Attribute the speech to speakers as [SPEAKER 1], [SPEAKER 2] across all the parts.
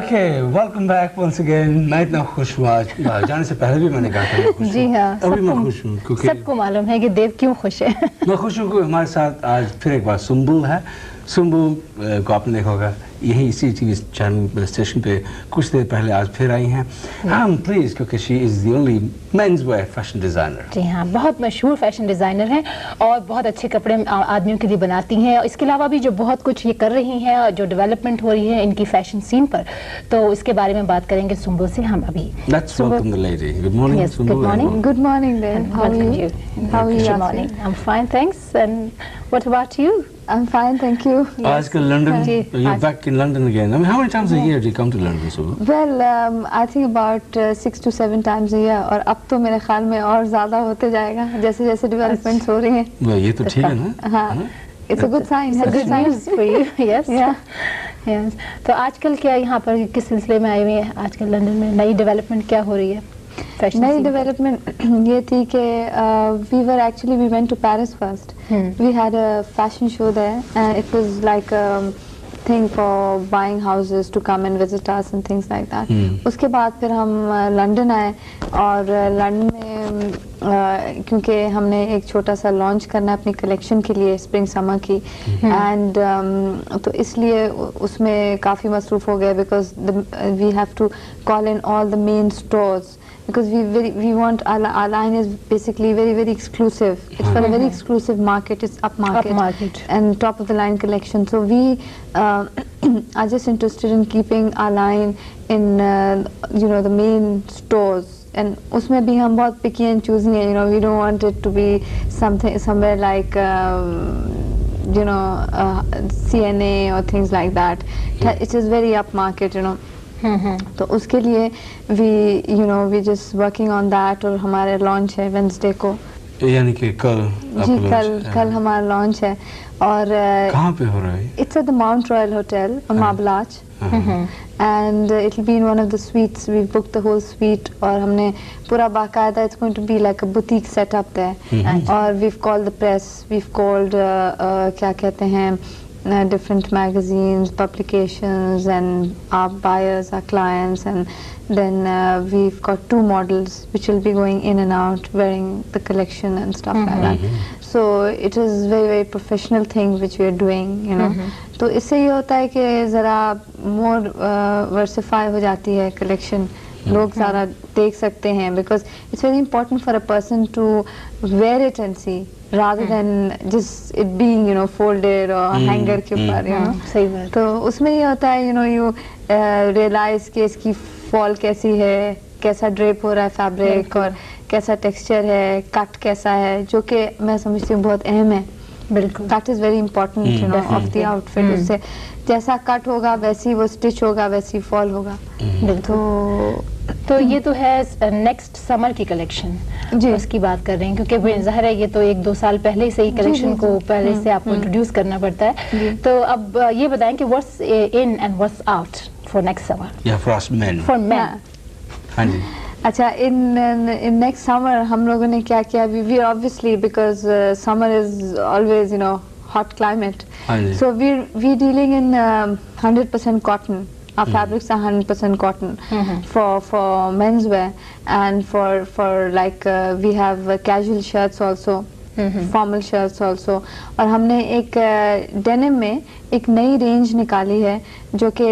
[SPEAKER 1] Okay welcome back once again. मैं इतना खुश हुआ, आज जाने से पहले भी मैंने कहा था मैं खुश
[SPEAKER 2] जी हाँ,
[SPEAKER 1] अभी मैं खुश हूँ क्योंकि
[SPEAKER 2] सबको मालूम है कि देव क्यों खुश है।
[SPEAKER 1] मैं खुश हूँ क्योंकि हमारे साथ आज फिर एक बार सुम्बुल है। सुम्बुल को आपने देखा होगा यही इसी टीवी चैनल स्टेशन पे कुछ देर पहले आज फिर आई हैं। हम प्लीज क्योंकि she is the only men's wear fashion designer.
[SPEAKER 2] जी हाँ, बहुत मशहूर फैशन डिज़ाइनर हैं और बहुत अच्छे कपड़े आदमियों के लिए बनाती हैं। इसके अलावा भी जो बहुत कुछ ये कर रही हैं, जो डेवलपमेंट हो रही है इनकी फैशन सीन पर, तो इसके बारे में बात करेंगे सुम्बुल से हम अभी।
[SPEAKER 1] Let's welcome the lady. Good morning,
[SPEAKER 2] Yes,
[SPEAKER 1] Sumbul.
[SPEAKER 2] good morning.
[SPEAKER 3] Good morning, Dev. How are you? How are you?
[SPEAKER 2] Good morning. I'm fine, thanks. And what about you?
[SPEAKER 3] I'm fine, thank you.
[SPEAKER 1] आजकल London,
[SPEAKER 2] जी,
[SPEAKER 1] you're back in London again. I mean, how many times a year do you come to London, Sumbul?
[SPEAKER 3] Well, I think about 6 to 7 times a year. और अब तो मेरे ख्याल में और ज़्यादा होते जाएगा जैसे जैसे डेवलपमेंट्स हो रही हैं।
[SPEAKER 1] Well, ये तो ठीक है ना?
[SPEAKER 3] हाँ, it's a good sign.
[SPEAKER 2] It's a good news for you. Yes.
[SPEAKER 3] Yeah.
[SPEAKER 2] Yes. तो आजकल क्या यहाँ पर किस सिलसिले में आई हुई है? आजकल लंदन में नई डेवलपमेंट क्या हो रही है?
[SPEAKER 3] नई डेवलपमेंट ये थी कि we went to Paris first. We had a fashion show there and it was like a thing for buying houses to come and visit us and things like that. उसके बाद फिर हम लंदन आए और London में क्योंकि हमने एक छोटा सा लॉन्च करना है अपनी कलेक्शन के लिए स्प्रिंग समर की एंड तो इसलिए उसमें काफ़ी मसरूफ़ हो गए because we have to call in all the main stores because we want our line is basically very exclusive. It's for a very exclusive market. It's upmarket and top of the line collection. So we are just interested in keeping our line in the main stores. And उसमें भी हम बहुत picky and choosy हैं. You know, we don't want it to be somewhere like CNA or things like that. It is very upmarket. You know. तो उसके लिए we just working on that और हमारे लॉन्च है वेंसडे को
[SPEAKER 1] यानी कि कल
[SPEAKER 3] जी कल हमारा लॉन्च है और
[SPEAKER 1] कहाँ पे हो रहा है?
[SPEAKER 3] It's at the Mount Royal Hotel on Marble and it will be in one of the suites. We booked the whole suite और हमने पूरा बाकायदा it's going to be like a boutique setup there और we've called the press, we've called क्या कहते हैं different magazines, publications and our buyers, our clients and then we've got 2 models which will be going in and out wearing the collection and stuff like that. So it is very professional thing which we are doing, you know. तो इससे ये होता है कि ज़रा more versify हो जाती है collection. लोग ज़रा देख सकते हैं because it's very important for a person to wear it and see rather than just it being folded or hanger के ऊपर
[SPEAKER 2] सही बात।
[SPEAKER 3] तो उसमें ये होता है you realize कि इसकी फॉल कैसी है, कैसा ड्रेप हो रहा है फैब्रिक और कैसा टेक्सचर है, कट कैसा है, जो कि मैं समझती हूँ बहुत अहम है।
[SPEAKER 2] बिल्कुल,
[SPEAKER 3] cut is very important of the outfit. उससे जैसा कट होगा वैसी वो स्टिच होगा वैसी फॉल होगा।
[SPEAKER 2] तो ये तो है नेक्स्ट समर की कलेक्शन जी, उसकी बात कर रहे हैं क्योंकि जाहिर है ये तो 1-2 साल पहले से ही कलेक्शन को पहले से आपको इंट्रोड्यूस करना पड़ता है। तो अब ये बताएं कि what's in and what's out for next summer.
[SPEAKER 1] या for us men.
[SPEAKER 2] For men.
[SPEAKER 3] हाँ जी। अच्छा इन नेक्स्ट समर हम लोगों ने क्या किया, we obviously because summer is always hot climate, so we dealing in 100% cotton. Our fabrics are 100% cotton for menswear and for like we have casual shirts also, formal shirts also. और हमने एक denim में एक नई range निकाली है जो कि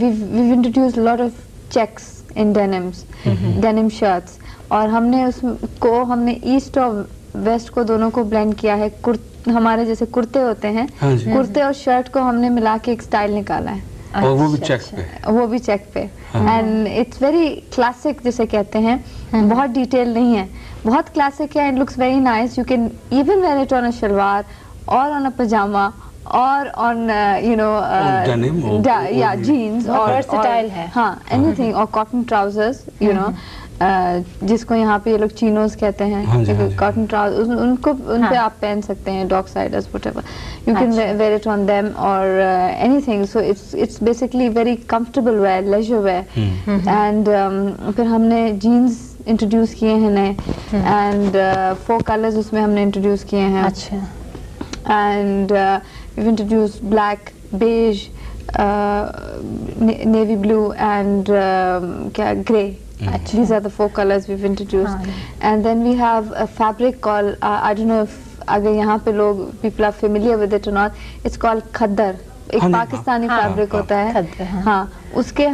[SPEAKER 3] we've introduced a lot of checks in denims, denim shirts और हमने ईस्ट और वेस्ट को दोनों को ब्लेंड किया है। हमारे जैसे कुर्ते होते हैं, कुर्ते और शर्ट को हमने मिला के एक स्टाइल निकाला है
[SPEAKER 1] और वो भी चेक पे
[SPEAKER 3] एंड इट्स वेरी क्लासिक जिसे कहते हैं, बहुत डिटेल नहीं है, बहुत क्लासिक है and looks very nice. You can even wear it on a shalwar और ऑन अ पजामा और ऑन जीन्स और
[SPEAKER 2] वर्सेटाइल है।
[SPEAKER 3] हाँ, एनीथिंग और कॉटन ट्राउजर्स जिसको यहाँ पे ये लोग चीनोज कहते हैं, कॉटन ट्राउजर उन पे आप पहन सकते हैं, dock siders whatever, you can wear it on them और anything. So it's basically very comfortable wear, leisure wear and फिर हमने जीन्स इंट्रोड्यूस किए हैं नए एंड 4 कलर्स उसमें हमने इंट्रोड्यूस किए हैं।
[SPEAKER 2] अच्छा।
[SPEAKER 3] and we've introduced black, beige, navy blue and grey. These are the 4 colors we've introduced. And then we have a fabric called, I don't know if अगर यहाँ पे लोग people are familiar with it or not, it's called खद्दर. एक Pakistani fabric होता है. हाँ, उसके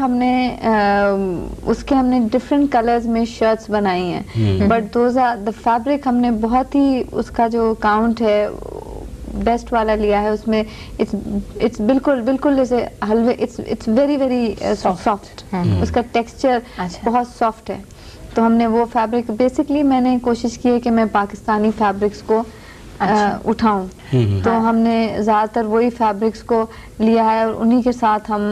[SPEAKER 3] हमने डिफरेंट कलर्स में शर्ट्स बनाई हैं. But those are the fabric हमने बहुत ही उसका जो काउंट है बेस्ट वाला लिया है. उसमें इट्स बिल्कुल जैसे हलवे, इट्स वेरी सॉफ्ट. उसका टेक्सचर बहुत सॉफ्ट है. तो हमने वो फैब्रिक बेसिकली मैंने कोशिश की है कि मैं पाकिस्तानी फैब्रिक्स को उठाऊं. तो हमने ज़्यादातर वही फैब्रिक्स को लिया है और उन्हीं के साथ हम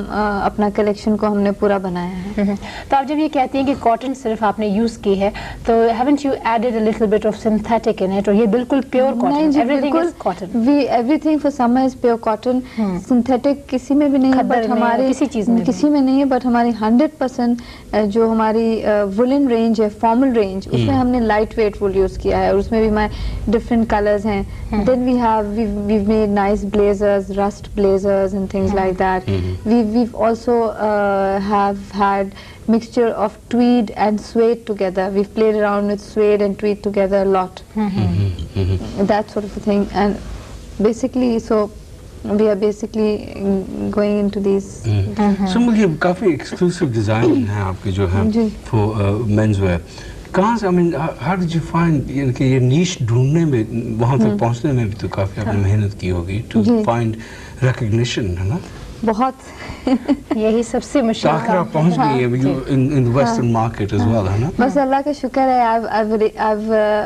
[SPEAKER 3] अपना कलेक्शन को हमने पूरा बनाया है.
[SPEAKER 2] तो आप जब ये कहती हैं कि कॉटन सिर्फ आपने यूज की है, तो haven't you added a little bit of synthetic in it, और ये बिल्कुल pure cotton? Everything is cotton.
[SPEAKER 3] Everything for summer is pure cotton. Synthetic किसी में भी नहीं है, बट हमारे किसी में नहीं है, बट हमारी 100% जो हमारी वुलन रेंज है, फॉर्मल रेंज, उसमें हमने लाइट वेट वुल यूज किया है और उसमें भी हमारे डिफरेंट कलर्स हैं. Then we've made nice blazers, rust blazers and things like that. We've also have had mixture of tweed and suede together. We've played around with suede and tweed together a lot. That sort of a thing. And basically, so we are basically going into these.
[SPEAKER 1] So मुझे काफी exclusive design है आपके जो है for menswear. कहाँ से, I mean, how did you find, यानी कि ये नीश ढूंढने में, वहाँ तक पहुँचने में भी तो काफी आपने मेहनत की होगी to find recognition, है ना?
[SPEAKER 3] बहुत.
[SPEAKER 2] यही सबसे मुश्किल
[SPEAKER 1] आखिर आप पहुँच गई हैं in the western market as well, है ना?
[SPEAKER 3] बस अल्लाह का शुक्र है.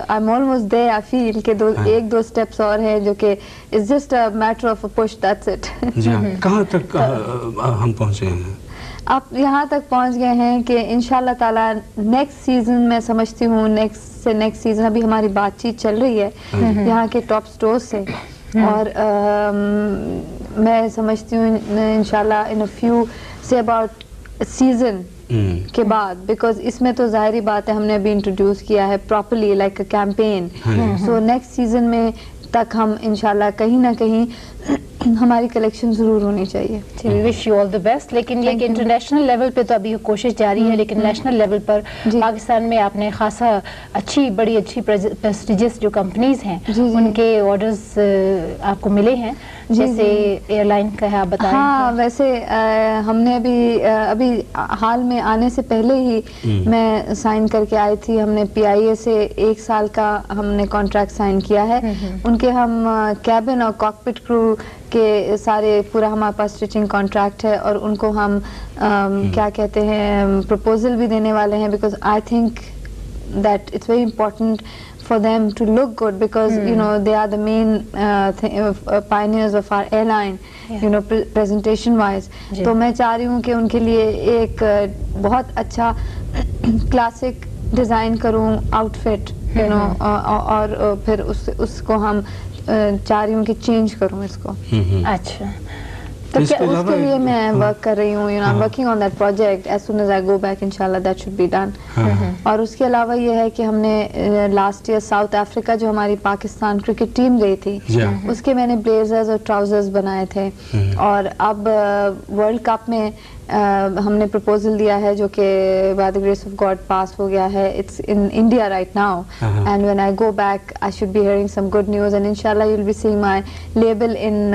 [SPEAKER 3] I'm almost there. I feel कि एक दो steps और हैं जो कि it's just a matter of a push, that's it.
[SPEAKER 1] जी हाँ. कहाँ तक हम पहुँचे हैं?
[SPEAKER 3] आप यहाँ तक पहुँच गए हैं कि इंशाल्लाह ताला नेक्स्ट सीजन मैं समझती हूँ, नेक्स्ट सीजन अभी हमारी बातचीत चल रही है यहाँ के टॉप स्टोर्स से. और मैं समझती हूँ इंशाल्लाह in a few say about season के बाद, बिकॉज इसमें तो जाहिर बात है हमने अभी इंट्रोड्यूस किया है properly like a campaign. So next season में तक हम इंशाल्लाह कहीं ना कहीं हमारी कलेक्शन जरूर होनी चाहिए.
[SPEAKER 2] We wish you all the best. लेकिन ये कि इंटरनेशनल लेवल पे तो अभी कोशिश जारी है, लेकिन नेशनल लेवल पर पाकिस्तान में आपने खासा बड़ी अच्छी प्रेस्टिजियस जो कंपनीज हैं उनके ऑर्डर्स आपको मिले हैं, जैसे एयरलाइन का है, आप बताएं.
[SPEAKER 3] हाँ, वैसे हमने अभी हाल में आने से पहले ही मैं साइन करके आई थी. हमने PIA से 1 साल का हमने कॉन्ट्रैक्ट साइन किया है. उनके हम कैबिन और कॉकपिट क्रू के सारे पूरा हमारे पास स्टिचिंग कॉन्ट्रैक्ट है और उनको हम क्या कहते हैं प्रपोजल भी देने वाले हैं, because I think that it's very important for them to look good, because you know they are the main pioneers of our airline, you know, presentation wise. तो मैं चाह रही हूँ कि उनके लिए एक बहुत अच्छा क्लासिक डिज़ाइन करूँ आउटफिट, you know, और फिर उसको हम चाह रही हूँ कि चेंज करूँ इसको.
[SPEAKER 2] अच्छा,
[SPEAKER 3] तो क्या उसके लिए मैं वर्क कर रही हूँ. I'm working on that project. As soon as I go back, inshallah, that should be done. और उसके अलावा ये है कि हमने लास्ट ईयर साउथ अफ्रीका जो हमारी पाकिस्तान क्रिकेट टीम गई थी, उसके मैंने ब्लेजर्स और ट्राउजर्स बनाए थे. और अब वर्ल्ड कप में हमने प्रपोजल दिया है जो कि by the grace of God पास हो गया है. It's in India right now, and when I go back I should be hearing some good news, and इंशाल्लाह you will be seeing my label in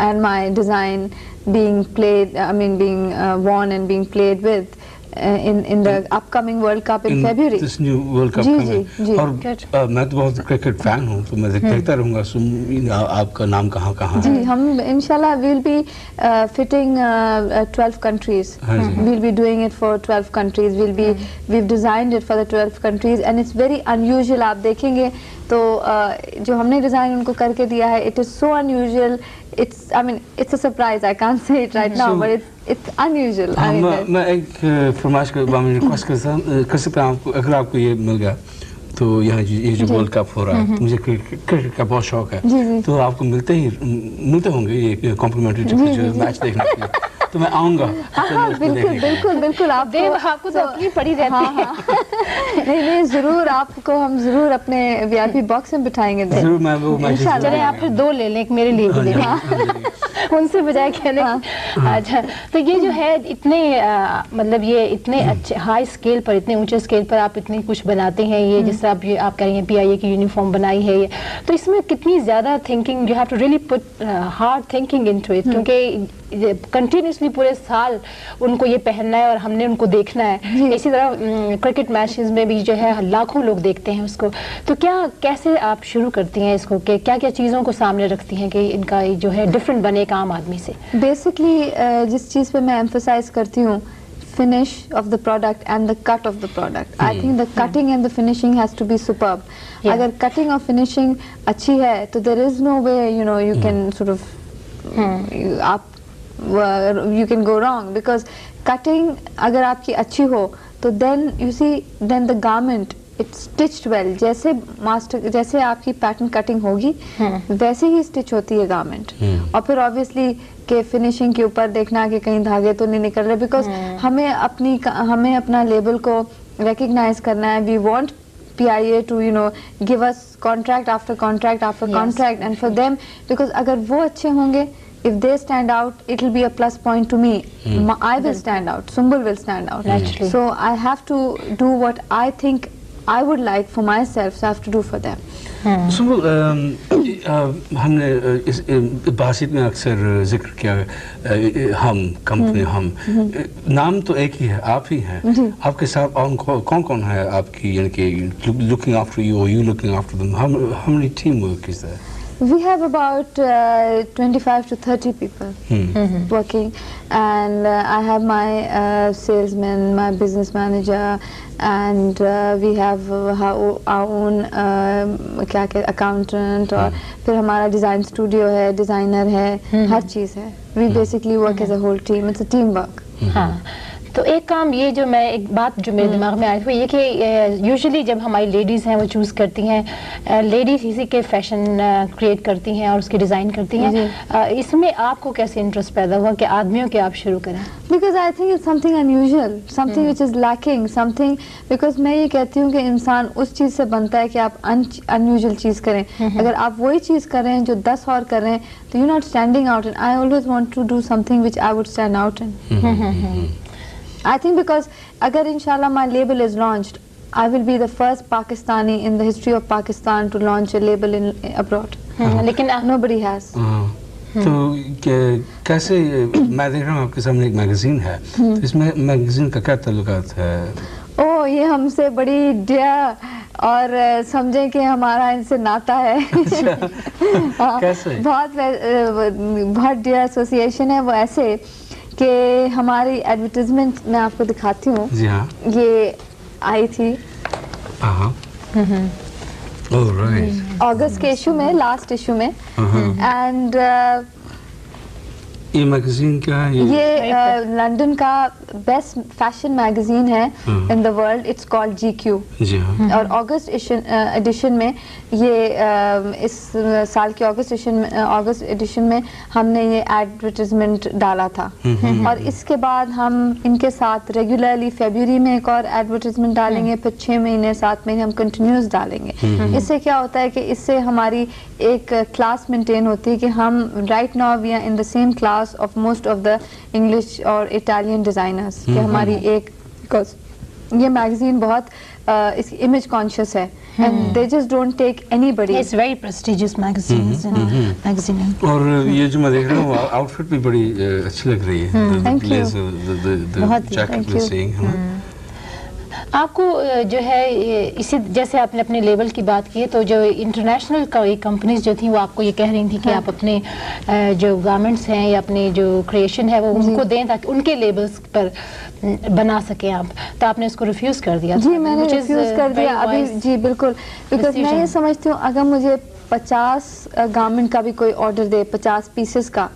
[SPEAKER 3] and my design being played, I mean being worn and being played with in the upcoming World Cup in February.
[SPEAKER 1] This new World Cup coming. और मैं तो बहुत cricket fan हूँ, तो मैं देखता रहूँगा. आपका नाम कहाँ है?
[SPEAKER 3] जी, हम इंशाल्लाह we'll be fitting 12 countries. We'll be doing it for 12 countries. We've designed it for the 12 countries, and it's very unusual. आप देखेंगे तो जो हमने डिजाइन उनको करके दिया है, it is so unusual. It's a surprise. I can't say it right now, but it's unusual.
[SPEAKER 1] मैं एक फरमाइश कर रिक्वेस्ट कर सकता हूँ, अगर आपको ये मिल गया तो यहाँ ये जो वर्ल्ड कप हो रहा है, मुझे क्रिकेट का बहुत शौक है, तो आपको मिलते होंगे ये कॉम्प्लीमेंट्री टिकट मैच देखने के लिए, तो मैं आऊँगा.
[SPEAKER 3] बिल्कुल
[SPEAKER 2] आपको तो अपनी पड़ी रहती है.
[SPEAKER 3] नहीं जरूर, आपको हम जरूर अपने VIP बॉक्स में बिठाएंगे.
[SPEAKER 1] जरूर, मैं वो मैच
[SPEAKER 2] चले आप फिर 2 ले लें, एक मेरे लिए भी ले लें. उनसे बजाय कहने अच्छा, तो ये जो है इतने मतलब ये इतने अच्छे हाई स्केल पर, इतने ऊंचे स्केल पर आप इतनी कुछ बनाते हैं, ये जिस तरह आप कह रही हैं PIA की यूनिफॉर्म बनाई है ये, तो इसमें कितनी ज्यादा thinking, you have to really put hard thinking into it, क्योंकि कंटिन्यूसली पूरे साल उनको ये पहनना है और हमने उनको देखना है। इसी तरह क्रिकेट मैचेस में भी जो है लाखों लोग देखते हैं उसको, तो क्या कैसे आप शुरू करती हैं इसको, कि क्या क्या चीज़ों को सामने रखती हैं कि इनका जो है डिफरेंट बने एक आम आदमी से?
[SPEAKER 3] बेसिकली जिस चीज़ पे मैं एम्फसाइज करती हूँ, finish of the product and the cut of the product. I think the cutting and the finishing has to be superb. अगर cutting और finishing अच्छी है तो there is no way you can sort of you can go wrong, because cutting अगर आपकी अच्छी हो तो then you see then the garment it's stitched well, जैसे आपकी पैटर्न कटिंग होगी वैसे ही स्टिच होती है गारमेंट। और फिर ऑब्वियसली के फिनिशिंग के ऊपर देखना कि कहीं धागे तो नहीं निकल रहे, बिकॉज हमें अपना लेबल को रिकग्नाइज करना है। We want PIA to give us contract after contract after contract, and for them, because अगर वो अच्छे होंगे, if they stand out, it will be a plus point to me. I will stand out, Sumbul will stand out. Naturally. So I have to do what I think I would like for myself, so I have to do for them.
[SPEAKER 1] Sumbul, हमने इस बातचीत में अक्सर जिक्र किया, हम company, हम नाम तो एक ही है, आप ही हैं। आपके साथ कौन कौन है आपकी, यानी कि looking after you or you looking after them? How many teamwork is there?
[SPEAKER 3] We have about 25 to 30 people working, and I have my salesman, my business manager, and we have our own accountant, और फिर हमारा design studio है, designer है, हर चीज़ है। We basically work as a whole team. It's a teamwork.
[SPEAKER 2] हाँ, तो एक काम ये जो मैं एक बात जो मेरे दिमाग में आई थी वो ये कि यूजुअली जब हमारी लेडीज़ हैं वो चूज़ करती हैं, लेडीज़ इसी के फैशन क्रिएट करती हैं और उसकी डिज़ाइन करती हैं, इसमें आपको कैसे इंटरेस्ट पैदा हुआ कि आदमियों के आप शुरू करें?
[SPEAKER 3] Because I think it's something unusual, something which is lacking, something, because मैं ये कहती हूँ कि इंसान उस चीज़ से बनता है कि आप unusual चीज़ करें। अगर आप वही चीज़ कर रहे हैं जो 10 और कर रहे हैं तो you're not standing out, and I always want to do something which I would stand out in. I think because agar inshallah my label is launched, I will be the first Pakistani in the history of Pakistan to launch a label in abroad. लेकिन nobody has.
[SPEAKER 1] तो कैसे, मैं देख रहा हूँ आपके सामने एक मैगजीन है, तो इसमें मैगजीन का क्या ताल्लुकात है?
[SPEAKER 3] ओह, ये हमसे बड़ी डियर, और समझें कि हमारा इनसे नाता है।
[SPEAKER 1] कैसे?
[SPEAKER 3] बहुत डियर एसोसिएशन है वो, ऐसे कि हमारी एडवर्टाइजमेंट मैं आपको दिखाती हूँ।
[SPEAKER 1] जी हाँ,
[SPEAKER 3] ये आई थी अगस्त के इशू में, लास्ट इशू में, एंड
[SPEAKER 1] ये मैगजीन क्या है?
[SPEAKER 3] ये लंदन का बेस्ट फैशन मैगजीन है in the world, it's called GQ।
[SPEAKER 1] जी हाँ।
[SPEAKER 3] और अगस्त एडिशन में ये इस साल के अगस्त एडिशन में हमने ये एडवर्टाइजमेंट डाला था, और इसके बाद हम इनके साथ रेगुलरली फरवरी में एक और एडवर्टाइजमेंट डालेंगे, फिर 6 महीने 7 महीने हम कंटिन्यूस डालेंगे। इससे क्या होता है कि इससे हमारी एक क्लास मेंटेन होती है कि हम right now we are in the same class of most of the English और Italian designers, कि हमारी एक, because ये मैगजीन बहुत इसकी इमेज कॉन्शियस है, and they just don't take anybody.
[SPEAKER 2] It's very prestigious magazine.
[SPEAKER 1] और ये जो मैं देख रहा हूँ आउटफिट भी बड़ी अच्छी लग रही है।
[SPEAKER 3] Thank you.
[SPEAKER 1] The jacket we're seeing, है ना?
[SPEAKER 2] आपको जो है इसी जैसे आपने अपने लेवल की बात की है, तो जो इंटरनेशनल कंपनीज जो थी वो आपको ये कह रही थी कि आप अपने जो गारमेंट्स हैं या अपने जो क्रिएशन है वो उनको दें ताकि उनके लेबल्स पर बना सकें आप, तो आपने इसको रिफ्यूज कर दिया? जी,
[SPEAKER 3] मैंने रिफ्यूज कर दिया अभी। जी बिल्कुल, बिकॉज मैं ये समझती हूँ अगर मुझे 50 गारमेंट का भी कोई ऑर्डर दे, 50 पीसेस का,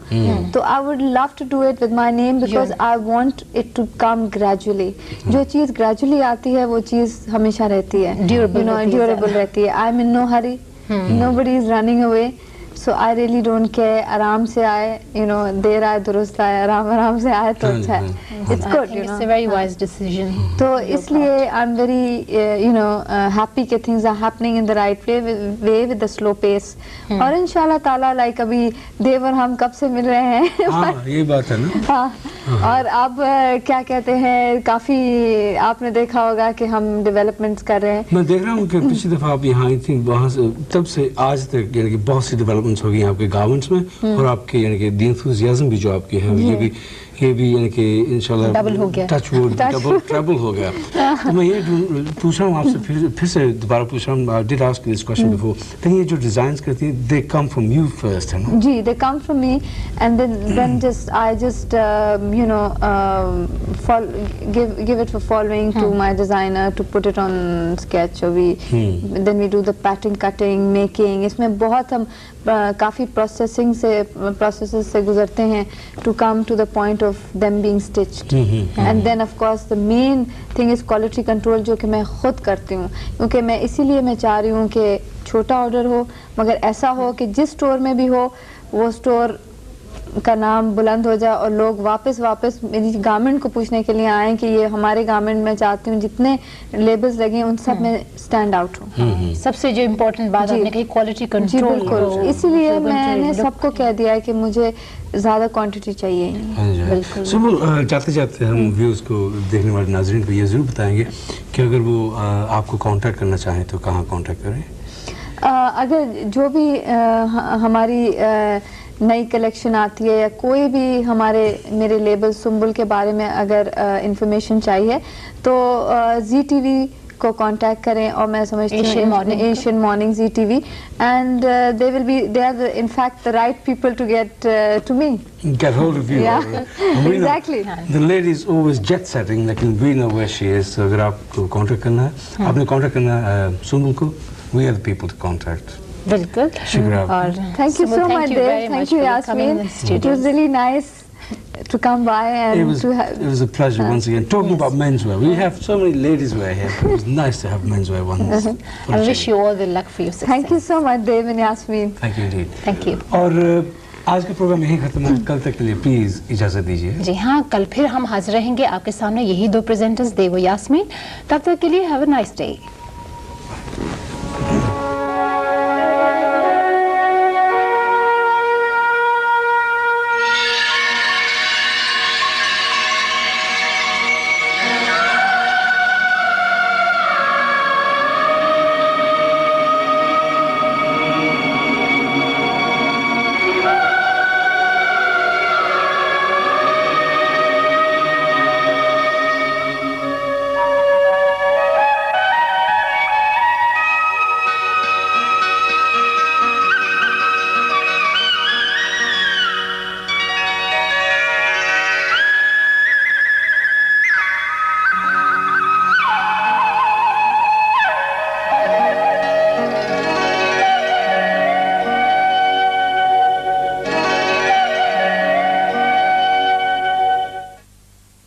[SPEAKER 3] तो I would love to do it with my name, because I want it to come gradually. जो चीज़ ग्रेजुअली आती है वो चीज़ हमेशा रहती है, ड्यूरेबल रहती है। I am in no hurry, nobody is running away, so I really don't care. आराम से आए, देर आए दुरुस्त आए, आराम से आए तो अच्छा है। It's good, you know.
[SPEAKER 2] It's a very wise decision.
[SPEAKER 3] तो इसलिए I'm very you know happy कि things are happening in the right way with the slow pace. और इंशाल्लाह ताला like अभी देव और हम कब से मिल रहे हैं.
[SPEAKER 1] हाँ ये बात है ना.
[SPEAKER 3] हाँ और अब क्या कहते हैं काफी आपने देखा होगा कि हम डेवलपमेंट्स कर रहे हैं.
[SPEAKER 1] मैं देख रहा हूँ कि पिछली दफा आप यहाँ आई थी, वहाँ से तब से आज तक यानी कि बहुत सी डेवलपमेंट्स हो गई हैं आपके गार्मेंट्स में और आपके यानी कि दी एंथुसियाज्म भी जो आपकी है ये भी यानी कि इंशाल्लाह
[SPEAKER 2] डबल हो गया,
[SPEAKER 1] टच वुड डबल ट्रबल हो गया. तो मैं ये पूछ रहा हूँ आपसे फिर से दोबारा पूछ रहा हूँ. I did ask this question before. लेकिन ये जो डिजाइन्स करती हैं दे कम फ्रॉम यू फर्स्ट, है ना?
[SPEAKER 3] जी, they come from me and then just I just you know give it for following to my designer to put it on sketch or then we do the pattern cutting making. इसमें बहुत हम काफी processes से गुजरते हैं to come to the point of them being stitched. And then of course the main thing is quality control जो कि मैं खुद करती हूँ क्योंकि मैं इसीलिए मैं चाह रही हूँ कि छोटा ऑर्डर हो मगर ऐसा हो कि जिस स्टोर में भी हो वो स्टोर का नाम बुलंद हो जाए और लोग वापस मेरी गारमेंट को पूछने के लिए आए कि ये हमारे गारमेंट में चाहती हूँ जितने लेबल्स लगे उन सब में स्टैंड आउट हूँ.
[SPEAKER 2] सबसे जो इम्पोर्टेंट बात आपने कही क्वालिटी कंट्रोल.
[SPEAKER 3] बिल्कुल, इसीलिए मैंने सबको कह दिया है कि मुझे ज्यादा क्वांटिटी चाहिए.
[SPEAKER 2] बिल्कुल.
[SPEAKER 1] सुबह जाते जाते हम व्यूज को देखने वाले नाज़रीन को ये जरूर बताएंगे कि अगर वो आपको कांटेक्ट करना चाहें तो कहाँ कांटेक्ट करें.
[SPEAKER 3] अगर जो भी हमारी नई कलेक्शन आती है या कोई भी मेरे लेबल सुंबुल के बारे में अगर इंफॉर्मेशन चाहिए तो ZTV को कांटेक्ट करें और मैं समझती हूँ Asian morning ZTV and they are in fact the right people to get to me.
[SPEAKER 1] Get hold of you.
[SPEAKER 3] Yeah, exactly.
[SPEAKER 1] The lady is always jet setting, लेकिन we know where she is. So अगर आपको contact करना है आपने contact करना है सुंबुल को. We are the people to contact.
[SPEAKER 2] बिल्कुल.
[SPEAKER 1] और
[SPEAKER 3] thank you so much Dave. Thank you Yasmin. It was really nice to come by and
[SPEAKER 1] it was a pleasure once again talking about menswear. We have so many ladies wear here, but it was nice to have menswear once.
[SPEAKER 2] I wish you all the luck for your success.
[SPEAKER 3] Thank you so much Dave and Yasmin.
[SPEAKER 1] Thank you indeed.
[SPEAKER 2] Thank you.
[SPEAKER 1] और आज का programme यही खत्म है. कल तक के लिए प्लीज इजाजत दीजिए.
[SPEAKER 2] जी हाँ, कल फिर हम हाजिर रहेंगे आपके सामने यही दो प्रेजेंटर्स देव और यास्मीन. तब तक के लिए हैव अ नाइस डे.